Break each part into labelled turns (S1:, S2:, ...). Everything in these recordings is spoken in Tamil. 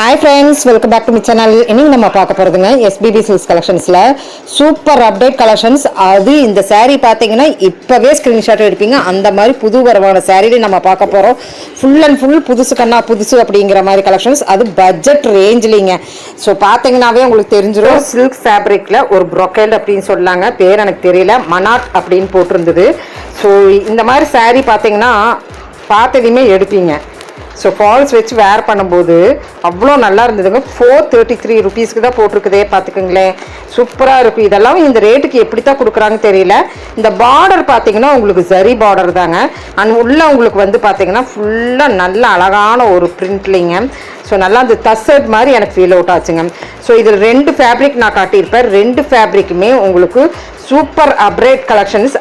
S1: Hi friends, welcome back to my channel. இன்னைக்கு நம்ம பார்க்க போறதுங்க SBB Silks collectionsல சூப்பர் அப்டேட் கலெக்ஷன்ஸ். அது இந்த saree பாத்தீங்கன்னா இப்பவே ஸ்கிரீன்ஷாட் எடுப்பீங்க. அந்த மாதிரி புது வரவான சாரீல நம்ம பார்க்க போறோம். ஃபுல் அண்ட் ஃபுல் புதுசு கண்ணா புதுசு அப்படிங்கிற மாதிரி கலெக்ஷன்ஸ். அது பட்ஜெட் ரேஞ்ச்லீங்க. ஸோ பார்த்தீங்கன்னாவே உங்களுக்கு தெரிஞ்சிடும். சில்க் ஃபேப்ரிக்ல ஒரு brocade அப்படின்னு சொல்லாங்க. பேர் எனக்கு தெரியல. மனாட் அப்படின்னு போட்டிருந்தது. ஸோ இந்த மாதிரி saree பார்த்தீங்கன்னா பார்த்ததுமே எடுப்பீங்க. ஸோ ஃபால்ஸ் வச்சு வேர் பண்ணும்போது அவ்வளோ நல்லா இருந்ததுங்க. 433 ருபீஸ்க்கு தான் போட்டிருக்குதே, பார்த்துக்குங்களேன். சூப்பராக இருக்கும். இதெல்லாம் இந்த ரேட்டுக்கு எப்படி தான் கொடுக்குறாங்கன்னு தெரியல. இந்த பார்டர் பார்த்தீங்கன்னா உங்களுக்கு ஜரி பார்டர் தாங்க. அண்ட் உள்ள உங்களுக்கு வந்து பார்த்தீங்கன்னா ஃபுல்லாக நல்ல அழகான ஒரு பிரிண்ட்லிங்க. ஸோ நல்லா அந்த தசட் மாதிரி எனக்கு ஃபீல் அவுட் ஆச்சுங்க. ஸோ இதில் 2 ஃபேப்ரிக் நான் காட்டியிருப்பேன். 2 ஃபேப்ரிக்குமே உங்களுக்கு சூப்பர் அப்ரேட் கலெக்ஷன்ஸ்.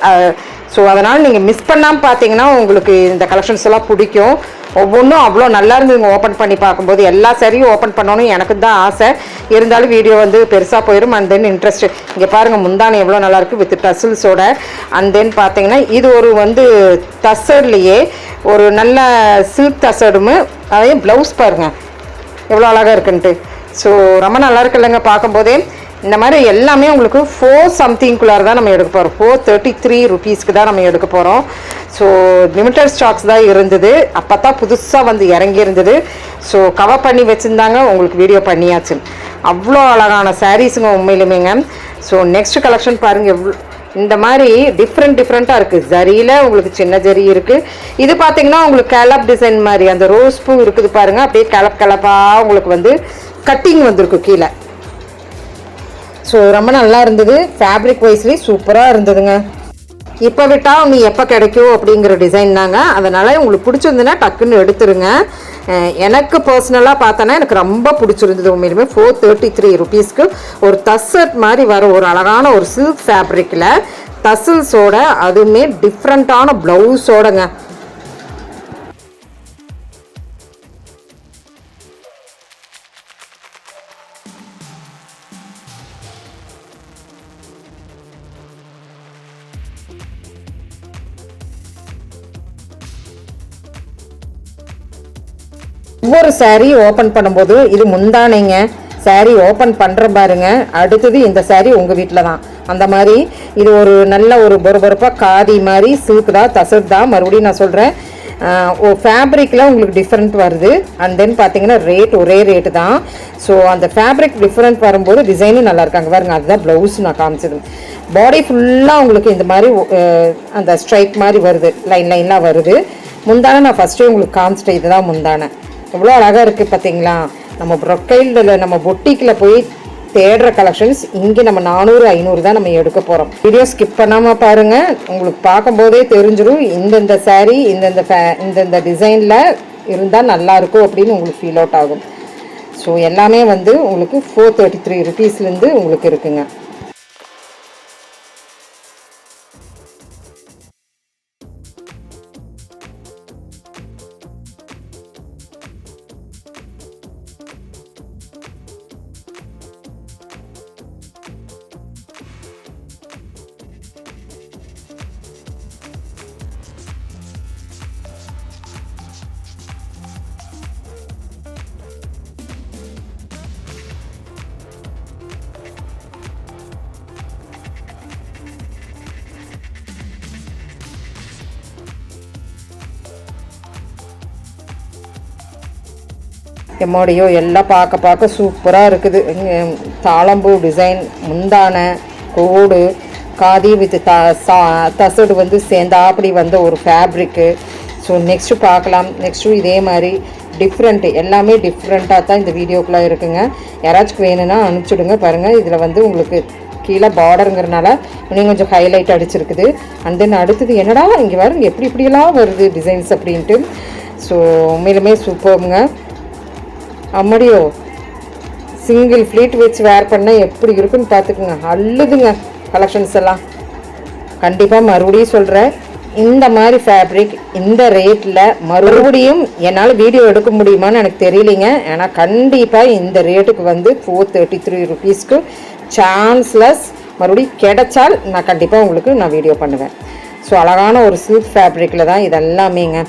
S1: ஸோ அதனால் நீங்கள் மிஸ் பண்ணாமல் பார்த்தீங்கன்னா உங்களுக்கு இந்த கலெக்ஷன்ஸ் எல்லாம் பிடிக்கும். ஒவ்வொன்றும் அவ்வளோ நல்லா இருந்ததுங்க. ஓப்பன் பண்ணி பார்க்கும்போது எல்லா சாரியும் ஓப்பன் பண்ணணும் எனக்கு தான் ஆசை. இருந்தாலும் வீடியோ வந்து பெருசாக போயிடும். அண்ட் தென் இன்ட்ரெஸ்ட் இங்கே பாருங்கள், முந்தானி எவ்வளோ நல்லாயிருக்கு வித் டசில்ஸோட. அண்ட் தென் பார்த்தீங்கன்னா இது ஒரு வந்து தசர்லேயே ஒரு நல்ல சில்க் தசடுமே. அதே ப்ளவுஸ் பாருங்கள் எவ்வளோ அழகாக இருக்குன்ட்டு. ஸோ ரொம்ப நல்லா இருக்கு இல்லைங்க பார்க்கும்போதே. இந்த மாதிரி எல்லாமே உங்களுக்கு 4 சம்திங்குள்ளார தான் நம்ம எடுக்க போகிறோம். 433 ருபீஸ்க்கு தான் நம்ம எடுக்க போகிறோம். ஸோ லிமிட்டட் ஸ்டாக்ஸ் தான் இருந்தது. அப்போ தான் புதுசாக வந்து இறங்கி இருந்தது. ஸோ கவர் பண்ணி வச்சுருந்தாங்க, உங்களுக்கு வீடியோ பண்ணியாச்சு. அவ்வளோ அழகான சாரீஸுங்க உண்மையிலுமேங்க. ஸோ நெக்ஸ்ட் கலெக்ஷன் பாருங்கள். இந்த மாதிரி டிஃப்ரெண்ட்டாக இருக்குது. ஜரியில் உங்களுக்கு சின்ன ஜரி இருக்குது. இது பார்த்தீங்கன்னா உங்களுக்கு கேலப் டிசைன் மாதிரி அந்த ரோஸ் பூ இருக்குது பாருங்கள். அப்படியே கலப்பாக உங்களுக்கு வந்து கட்டிங் வந்திருக்கு கீழே. ஸோ ரொம்ப நல்லா இருந்தது. ஃபேப்ரிக் வைஸ்லேயும் சூப்பராக இருந்ததுங்க. இப்போ விட்டால் நீ எப்போ கிடைக்கும் அப்படிங்கிற டிசைன் தாங்க. அதனால் உங்களுக்கு பிடிச்சிருந்துன்னா டக்குன்னு எடுத்துருங்க. எனக்கு பர்சனலாக பார்த்தோன்னா எனக்கு ரொம்ப பிடிச்சிருந்தது உண்மையிலுமே. 433 ருபீஸ்க்கு ஒரு தசட் மாதிரி வர ஒரு அழகான ஒரு சில்க் ஃபேப்ரிக்கில் தசில்ஸோட, அதுவுமே டிஃப்ரெண்ட்டான ப்ளவுஸோடங்க. ஒவ்வொரு சாரீ ஓப்பன் பண்ணும்போது இது முந்தானைங்க. சாரீ ஓப்பன் பண்ணுற பாருங்க. அடுத்தது இந்த சாரீ உங்கள் வீட்டில் தான். அந்த மாதிரி இது ஒரு நல்ல ஒரு பொறுப்பாக காதி மாதிரி சில்க் தான், தசட் தான். மறுபடியும் நான் சொல்கிறேன், ஃபேப்ரிக்கில் உங்களுக்கு டிஃப்ரெண்ட் வருது. அண்ட் தென் பார்த்தீங்கன்னா ரேட் ஒரே ரேட்டு தான். ஸோ அந்த ஃபேப்ரிக் டிஃப்ரெண்ட் வரும்போது டிசைனும் நல்லா இருக்காங்க பாருங்க. அதுதான் ப்ளவுஸ் நான் காமிச்சது. பாடி ஃபுல்லாக உங்களுக்கு இந்த மாதிரி அந்த ஸ்ட்ரைக் மாதிரி வருது, லைனாக வருது. முந்தானை நான் ஃபஸ்ட்டே உங்களுக்கு காமிச்சிட்டேன். இதுதான் முந்தானை. எவ்வளோ அழகாக இருக்குது பார்த்தீங்களா. நம்ம ப்ரொக்கைல்டில் நம்ம பொட்டிக்கில் போய் தேடுற கலெக்ஷன்ஸ் இங்கே நம்ம 400-500 தான் நம்ம எடுக்க போகிறோம். வீடியோ ஸ்கிப் பண்ணாமல் பாருங்கள். உங்களுக்கு பார்க்கும்போதே தெரிஞ்சிடும் இந்தந்த சாரீ இந்தந்த டிசைனில் இருந்தால் நல்லாயிருக்கும் அப்படின்னு உங்களுக்கு ஃபீல் அவுட் ஆகும். ஸோ எல்லாமே வந்து உங்களுக்கு 433 ருபீஸ்லேருந்து உங்களுக்கு இருக்குங்க. எம்மோடையோ எல்லாம் பார்க்க சூப்பராக இருக்குது. தாளம்பூ டிசைன், முந்தானை, கோடு, காதி வித் தசடு வந்து சேர்ந்தா அப்படி வந்த ஒரு ஃபேப்ரிக்கு. ஸோ நெக்ஸ்ட்டு பார்க்கலாம். நெக்ஸ்ட்டு இதே மாதிரி டிஃப்ரெண்ட்டு, எல்லாமே டிஃப்ரெண்ட்டாக தான் இந்த வீடியோக்குள்ளே இருக்குங்க. யாராச்சும் வேணும்னா அனுப்பிச்சுடுங்க. பாருங்கள், இதில் வந்து உங்களுக்கு கீழே பார்டருங்கிறனால இன்னும் கொஞ்சம் ஹைலைட் அடிச்சிருக்குது. அண்ட் தென் அடுத்தது என்னடா இங்கே பாருங்க எப்படியெல்லாம் வருது டிசைன்ஸ் அப்படின்ட்டு. ஸோ உண்மையிலுமே சூப்பருங்க. அம்மடியோ சிங்கிள் ஃப்ளீட் வச்சு வேர் பண்ணால் எப்படி இருக்குன்னு பார்த்துக்குங்க. அள்ளுதுங்க கலெக்ஷன்ஸ் எல்லாம். கண்டிப்பாக மறுபடியும் சொல்கிறேன், இந்த மாதிரி ஃபேப்ரிக் இந்த ரேட்டில் மறுபடியும் என்னால் வீடியோ எடுக்க முடியுமான்னு எனக்கு தெரியலைங்க. ஏன்னா கண்டிப்பாக இந்த ரேட்டுக்கு வந்து 433 ருபீஸ்க்கு சான்ஸ்லெஸ். மறுபடியும் கிடைச்சால் நான் கண்டிப்பாக உங்களுக்கு நான் வீடியோ பண்ணுவேன். ஸோ அழகான ஒரு சில்க் ஃபேப்ரிக்கில் தான் இதெல்லாமேங்க.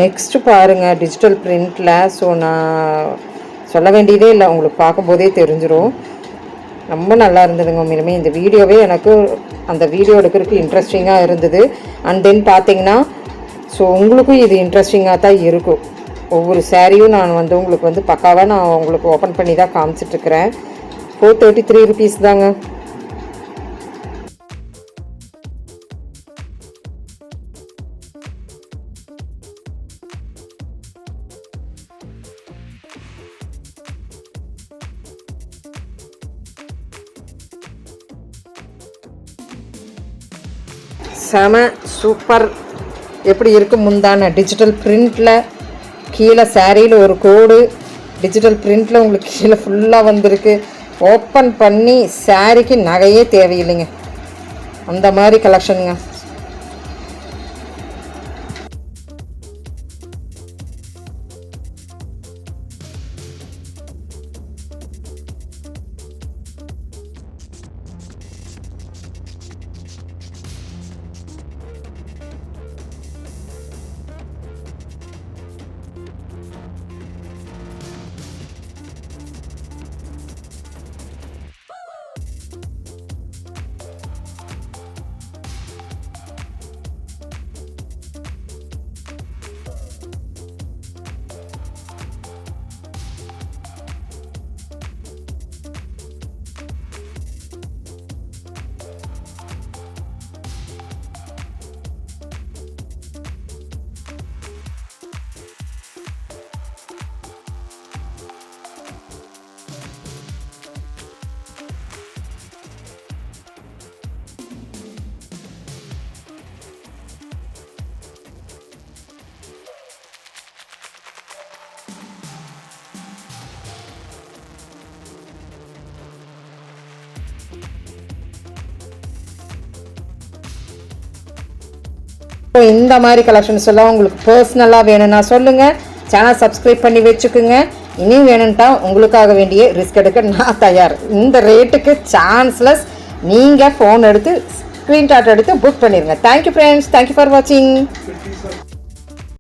S1: நெக்ஸ்ட்டு பாருங்கள் டிஜிட்டல் பிரிண்டில். ஸோ நான் சொல்ல வேண்டியதே இல்லை, உங்களுக்கு பார்க்கும்போதே தெரிஞ்சிடும். ரொம்ப நல்லா இருந்ததுங்க உண்மையிலுமே. இந்த வீடியோவே எனக்கு அந்த வீடியோ எடுக்கிறதுக்கு இன்ட்ரெஸ்டிங்காக இருந்தது. அண்ட் தென் பார்த்தீங்கன்னா ஸோ உங்களுக்கும் இது இன்ட்ரெஸ்டிங்காக தான் இருக்கும். ஒவ்வொரு சாரியும் நான் உங்களுக்கு பக்காவாக நான் உங்களுக்கு ஓப்பன் பண்ணி தான் காமிச்சிட்ருக்கிறேன். 433 ருபீஸ் தாங்க. செம சூப்பர். எப்படி இருக்கும் முந்தான டிஜிட்டல் பிரிண்டில் கீழே சாரியில் ஒரு கோடு டிஜிட்டல் பிரிண்டில் உங்களுக்கு கீழே ஃபுல்லாக வந்திருக்கு. ஓப்பன் பண்ணி சாரிக்கு நகையே தேவையில்லைங்க, அந்த மாதிரி கலெக்ஷனுங்க. இந்த மாதிரி கலெக்ஷன்ஸ் எல்லாம் உங்களுக்கு பர்சனலாக வேணும்னா சொல்லுங்கள், சேனல் சப்ஸ்கிரைப் பண்ணி வச்சுக்குங்க. இனியும் வேணும்ட்டா உங்களுக்காக வேண்டிய ரிஸ்க் எடுக்க நான் தயார். இந்த ரேட்டுக்கு சான்ஸ்லெஸ். நீங்கள் ஃபோன் எடுத்து ஸ்க்ரீன்ஷாட் எடுத்து புக் பண்ணிடுங்க. தேங்க்யூ ஃப்ரெண்ட்ஸ், தேங்க்யூ ஃபார் வாட்சிங்.